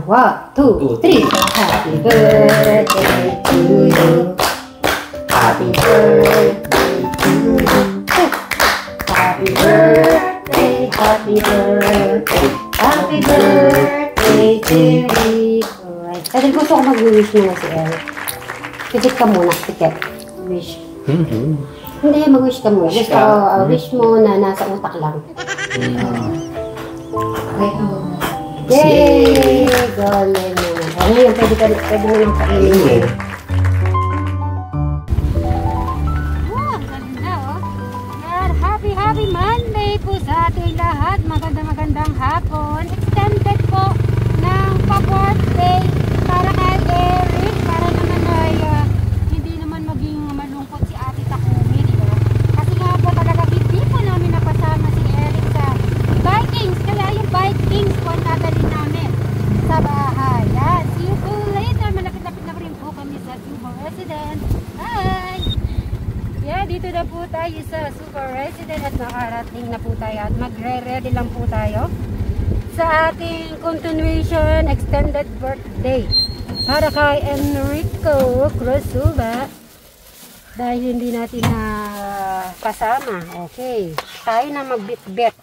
1, 2, 3. Happy birthday to you. Happy birthday to you. Happy birthday, happy birthday, happy birthday to Rico. Kasi gusto ko mag-wish muna si Eric. Pikit ka muna, pikit. Wish. Hindi, mag-wish ka muna. Gusto ko, wish mo na nasa utak lang. Yay! Galing naman. Ngayon, pwede mo lang kainin. Happy Monday po sa ating lahat. Magandang hapon. Extended po ng pa-birthday para kay Eric. Para naman ay hindi naman maging malungkot si Ate Takumi, di ba? Kasi nga po talaga hindi po namin napasama si Eric sa Vikings. Kaya yung Vikings po dadalhin namin sa bahay. Yan. See you po later. Malapit-lapit na rin po kami sa Super Resident. Hi! Yeah, dito na po tayo sa Super Resident at nakarating na po tayo at magre-ready lang po tayo sa ating continuation extended birthday para kay Enrico Cruzula dahil hindi natin na kasama. Okay, tayo na magbit-bit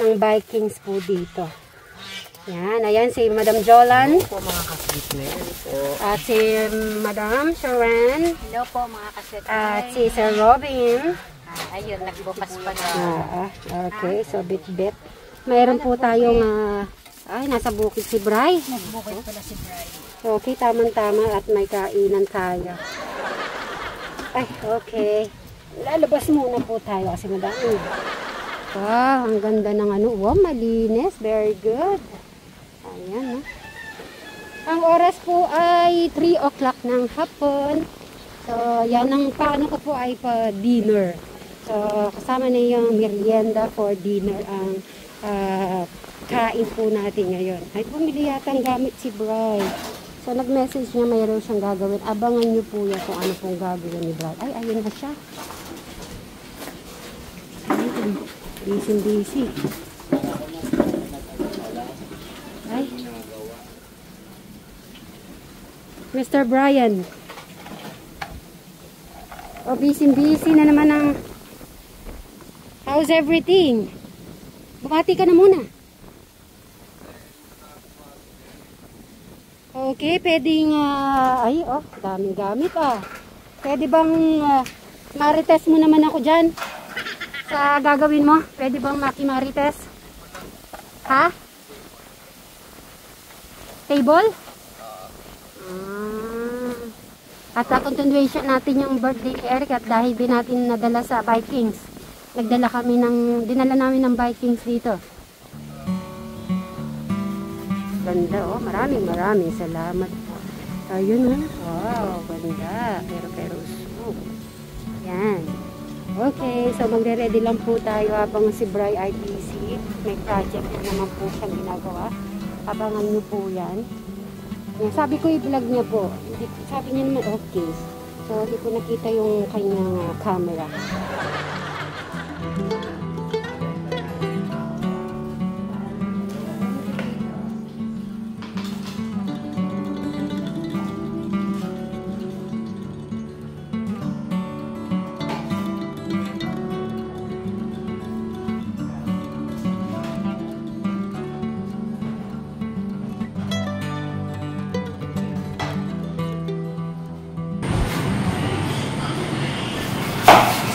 ng Vikings po dito. Yan, ayan si Madam Jolan. Hello po mga kaswitner. At si Madam Sharon. Hello po mga kaswitner. At si Sir Robin. Ayun, nagbukas pa na. Okay, so bit-bit. Mayroon po tayong, ay, nasa bukid si Bray. Nagbukid pala si Brian. Okay, tamang-tama at may kainan tayo. Ay, okay. Lalabas muna po tayo kasi madami. Wow, ang ganda ng ano. Wow, malinis. Very good. Ayan, no? Ang oras po ay 3 o'clock ng hapon. So, yan ang paano ko po ay pa-dinner. So, kasama na yung merienda for dinner ang kain po natin ngayon. Ay, bumili yata ang gamit si Bray. So, nag-message niya mayroon siyang gagawin. Abangan niyo po yan kung ano pong gagawin ni Bray. Ay, ayun na siya. Busy. Ay. Mr. Brian. Oh, busy na naman ang how's everything? Bumati ka na muna. Okay, pwedeng ay, oh, daming gamit ah. Pwede bang marites mo naman ako dyan? Sa gagawin mo? Pwede bang makimarites? Ha? Table? At continuation natin yung birthday ni Eric at dahil din natin nadala sa Vikings. Dinala namin ng Vikings dito. Ganda oh, maraming salamat. Ayun oh, wow, ganda. Pero smooth. Yan. Okay, so magre-ready lang po tayo habang si Bray ay busy. May project naman po siyang ginagawa. Abangan niyo po yan. Sabi ko i-vlog niya po. Sabi niya naman okay. So, hindi ko nakita yung kanyang camera.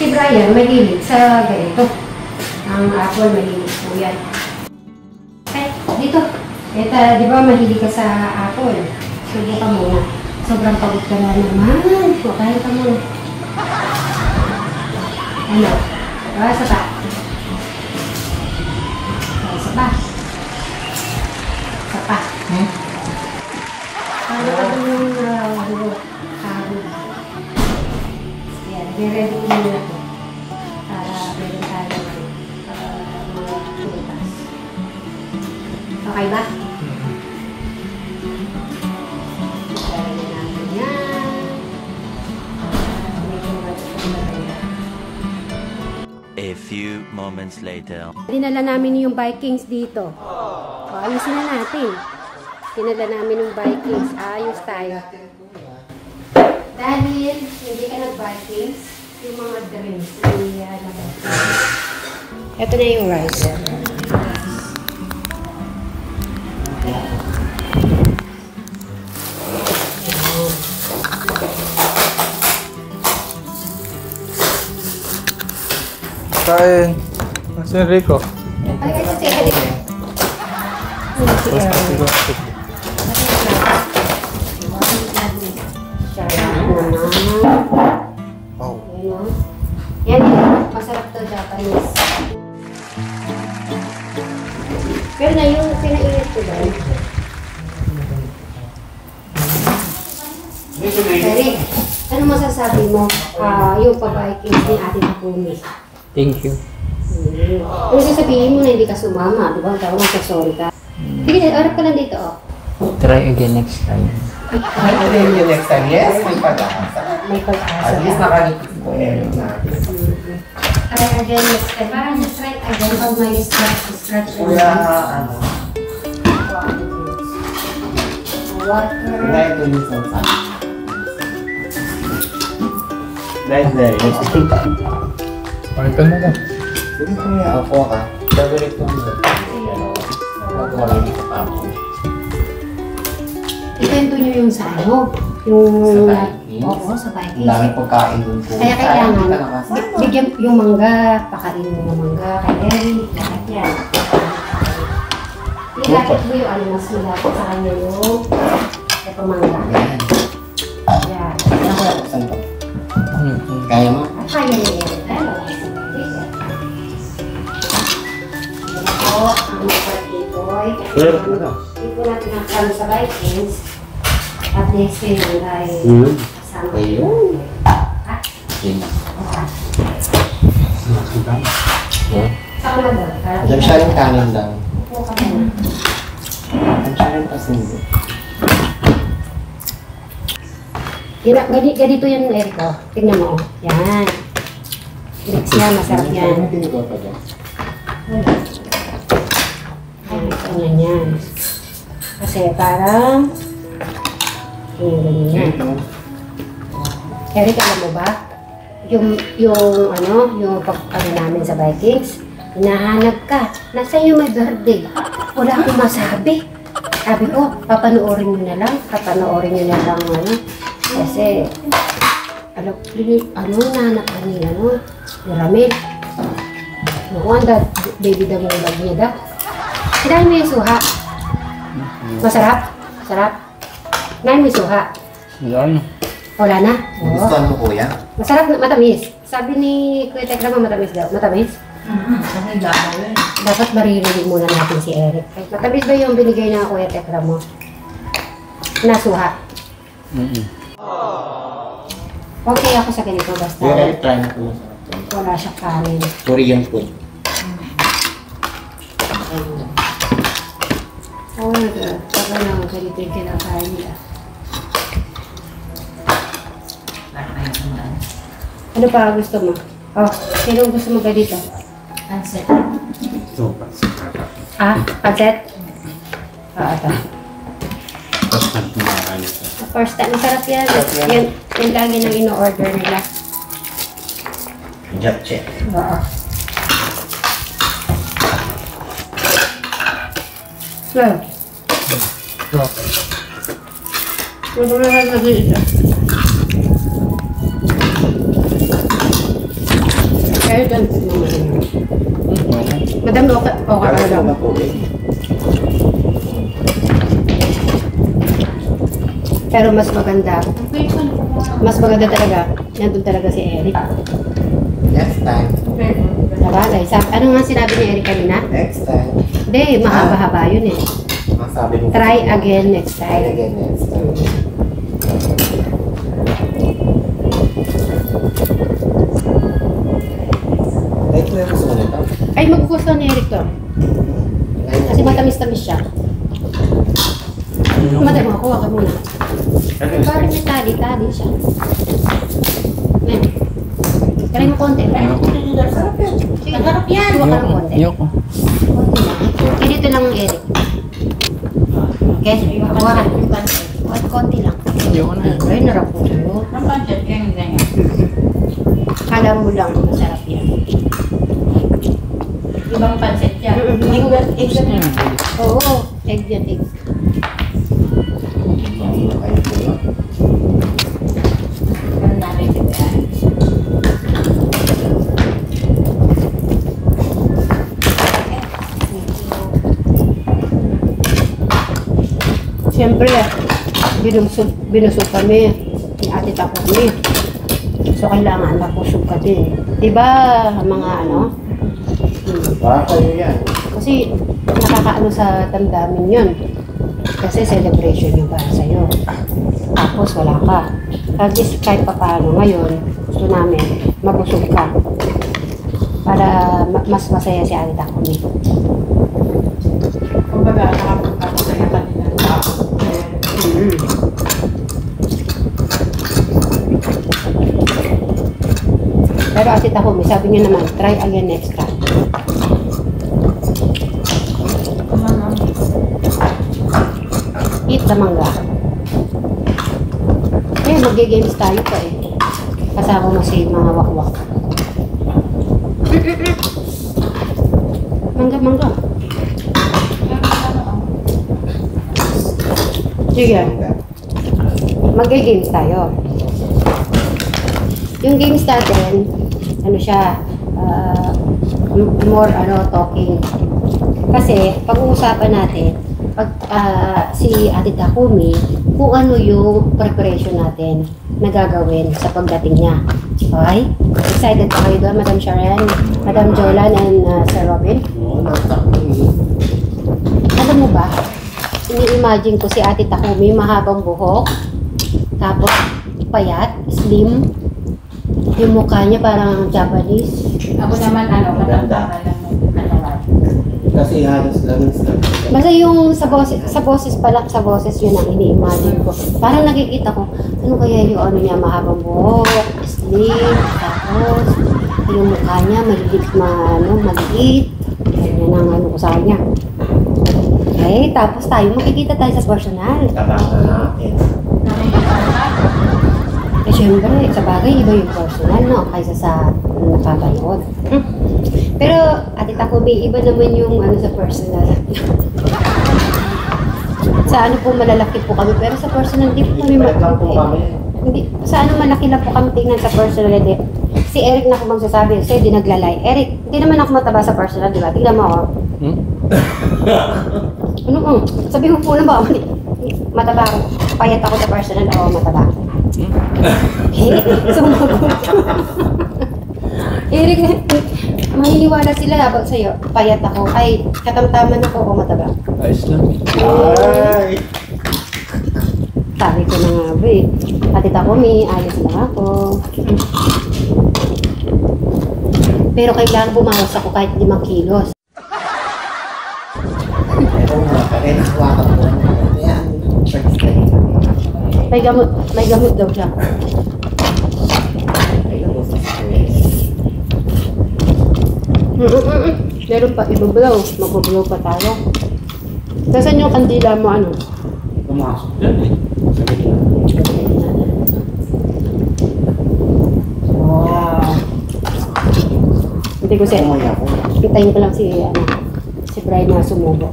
Si Brian, mahilig sa ganito. Ang apple, mahilig po yan. Ay, dito. Ito, di ba mahilig ka sa apple? Subukan muna. Sobrang pagod ka na naman. Kain ka muna. Ano? Isa pa. Isa pa. Isa pa. Ano ka yung i-ready ko muna ito para meron tayo mga prutas. Okay ba? Ilalagay natin yan. A few moments later. Dinala namin yung Vikings dito. O, ayusin na natin. Kinala namin ng Vikings. Ayos tayo. Dahil hindi ka nag-Vikings, yung mga drinks, hindi ito na yung rice. Kain. Nasa yung Rico? Ay, ito si Eric. Tapos kasi ko. Oh. Yan yun. Masarap to Japanese. Pero na yung pinainit ko ba? Eric, ano masasabi mo? Yung pag-Vikings ni Ate Takumi. Thank you. Kung sasabihin mo na hindi ka sumama, di ba? Tawag mo sorry ka. Sige, harap ka lang dito, oh. Try again next time. Ay, ito yung next time. Yes, may pag-asa. May pag-asa. At least nakalipit ko eh. Try again next time. Parang try again pag may scratch. Kuya, ano? Water. Kuya, ito yung salsa. Dahil. Kain ka na lang. Sige kuya, ako ka. Favorite ko mo. Magawa dito pa ako. Itento nyo yung sa ano? Yung... Sa Vikings? Oo, sa Ang Vikings. dami pagkain dun po. Kaya kailangan, Ka nakasama. bigyan yung mangga, pakainin mo ng mangga, kaya lahat yan. Ilapit mo yung ano, mas malapit sa kanya yung ito mangga. Yan. Yan. Ako, saan to? Kaya mo? At kaya niya yan. Yan po, ang birthday boy. Hindi po natin nakasama sa Vikings. At next year ay kasama. Ayun. Yun. Saka na doon. Diyan siya rin kanin lang. Upo ka muna. Diyan siya rin pasindo. Ganito yan, Erico. Tingnan mo. Yan. Mix yan, masarap yan. Ano pinagawa pa dyan? Ganyan yan. Kasi parang ganyan yan. Eric, alam mo ba? Yung namin sa Vikings, hinahanap ka. Nasaan yung may birthday? Wala akong masabi. Sabi ko, papanoorin nyo na lang. Kasi, nahanap ka ni Ramil. Nakuha, baby daw yung bag niya daw. Kinain mo yung suha. Masarap? Masarap? Kinain mo yung suha. Yan. Wala na? Oo. Gustuhan mo kuya? Masarap na, matamis. Sabi ni Kuya Tekla mo matamis daw. Matamis? Dapat maririnig muna natin si Eric. Matamis ba yung binigay na Kuya Tekla mo? Nasuha. Okay ako sa ganito basta. Kuya, try na ko masarap to. Wala siyang kanin. Korean food. Oo, taga na ganito yung kinakain nila. Ano pa gusto mo? Oh, sino gusto mo ba dito? Pancet. Pancet? Ito. First time, masarap yan. Yan lagi nang ino-order nila. Japchae. Oo. Well. Gusto mo na lagi ito. Kaya dyan. Madam, okay ka lang. Pero mas maganda talaga. Nandun talaga si Eric. Next time. Sabagay. Ano nga sinabi ni Eric kanina? Next time. Hindi, mahaba-haba yun eh. Masabi mo. Try again next Try time. again next time. Like na gusto mo nito? Ay, magugustuhan ni Eric to. Kasi matamis-tamis siya. Madam, kuha ka muna. Parang may tali siya. Ayan. Try mo konti. Sarap yan. Sarap yan. Kuha ka ng konti. Ayoko. Konti lang. Ganito lang ang Eric. Okay, kawaran. At konti lang. Ayoko na. Ay, narap ko sa'yo. Ang pancit, yan, ganyan. Kala mo lang, masarap yan. Ibang pancit yan. Egg yan. Oo, egg yan, egg. Ganun natin ito yan. Siyempre, binusog kami ni Ate Takumi. So, kailangan mapusog ka din. Diba, mga ano? Kayo yan. Kasi, nakakaano sa damdamin yun. Kasi celebration yung para sa'yo. Tapos, wala ka. Kahit pa paano ngayon, gusto namin, mabusog ka. Para mas masaya si Ate Takumi. Kumbaga, nakapagpapasaya ka din ng tao. Pero Ate Takumi, sabi niya naman, try again next time. Eat the mangga. Eh, mag-games tayo pa eh. Kasama mo si mga wakwak. Mangga. Sige. Mag-games tayo. Yung games natin, ano siya, more talking. Kasi, pag-uusapan natin, si Ate Takumi, kung ano yung preparation natin na gagawin sa pagdating niya. Okay? Excited pa kayo doon, Madam Sharon, Madam Jolan, and Sir Robin? Alam mo ba, ini-imagine ko si Ate Takumi, mahabang buhok, tapos payat, slim, yung mukha niya parang Japanese. Ako naman, matanda lang ng katawan. Kasi halos lang sa... Basta yung sa boses pa lang, sa boses yun ang ini-imagine ko. Parang nakikita ko, ano kaya yung ano niya, mahabang buhok, slim, tapos yung mukha niya, maliit. Ganyan ang ano ko sa kanya. Okay, tapos makikita tayo sa personal. Tabangan natin. Eh, syempre, sa bagay, iba yung personal, no? Kaysa sa nakapanood. Pero, Ate Takumi, iba naman yung sa personal. Sa ano po, malalaki po kami, pero sa personal, di po kami hindi, sa ano malaki lang po kami tingnan sa personal, hindi. Si Eric na kung magsasabi, sa'yo, di naglalay. Eric, hindi naman ako mataba sa personal, di ba? Tingnan mo ako. Sabi mo po na ba, mataba ako. Payat ako sa personal, ako mataba. Sumagot. Eric, mahiniwala sila habang sa'yo. Payat ako. Ay, katamtaman ako o mataba. Ayos lang. Ay! Sabi ko na nga ba eh. Ate Takumi, ayos lang ako. Pero kailangan bumawas ako kahit 5 kilos. Ito nga, kaya nakawakan mo. Yan. May gamot daw siya. Meron pa, ibablaw. Magbablaw pa tayo. Nasaan yung kandila mo, ano? Pumasok dyan eh. Wow. Hindi ko siya. Umaya ko. Hintayin ko lang si Brian na sumubo.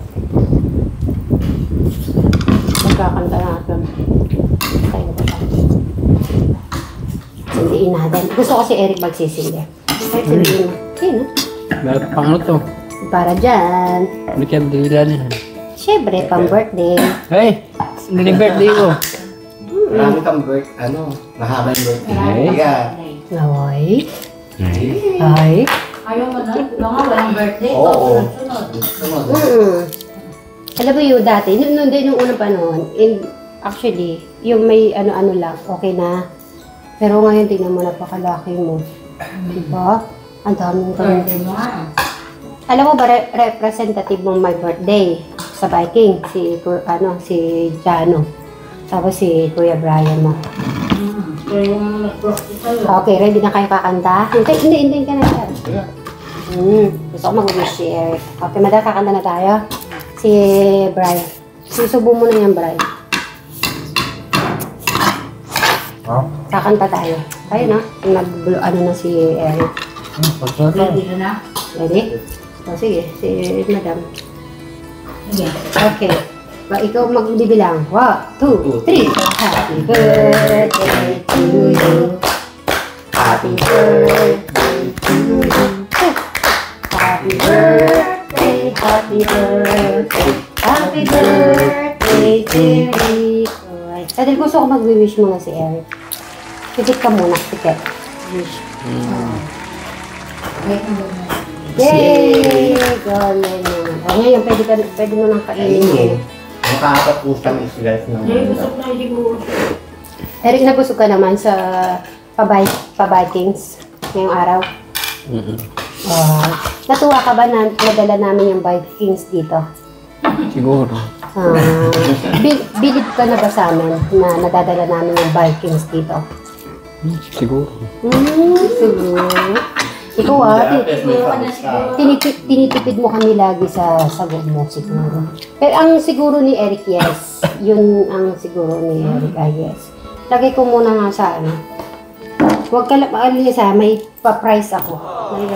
Magkakanta natin. Hintayin ko lang. Sindiin natin. Gusto ko si Eric magsisindi. Kahit sindiin mo. Okay, no? Meron pang ano to? Para dyan. Ano kaya dila niya? Siyempre, pang birthday. Hey! Hindi birthday ko. Marami kang mahabang birthday. Yeah. Naway. Ay. Ayaw mo na, walang birthday. Oo. Sunod. Alam mo yung dati, nung unang panahon, actually, yung may ano-ano lang, okay na. Pero ngayon, tingnan mo, napakalaki mo. Diba? Ang daming Birthday mo nga. Alam mo ba, representative mong my birthday sa Viking, si Jano. Tapos si Kuya Brian mo. Kaya yung nag-practice sa'yo. Okay, ready na kayo kakanta? Hindi ka na yan. Gusto ko mag-wish si Eric. Okay, madal, kakanta na tayo. Si Brian. Susubo mo na yan, Brian. Kakanta tayo. Tayo na. Ano na si Eric. Ready na? Ready? O sige, si Madam. Sige. Okay. Ikaw magbibilang. 1, 2, 3. Happy birthday to you. Happy birthday to you. Happy birthday, happy birthday, happy birthday to Rick. Dahil gusto ko mag-wish mo na si Eric. Tikit ka muna, tikit. Wish. Wait na muna. Yay! Galing naman. O ngayon, pwede mo nang kainin mo. Nakakapusang islas ng Busog na siguro. Eric, nabusog ka naman sa pa-Vikings ngayong araw? Natuwa ka ba na nadala namin yung Vikings dito? Siguro. Bilib ka na ba sa amin na nadadala namin yung Vikings dito? Siguro. Siguro. Ikaw tinitipid mo kami lagi sa sagot mo siguro. Pero ang siguro ni Eric, yes. Yun ang siguro ni Eric, yes. Lagay ko muna nga sa ano. Huwag ka lang, may pa-price ako. May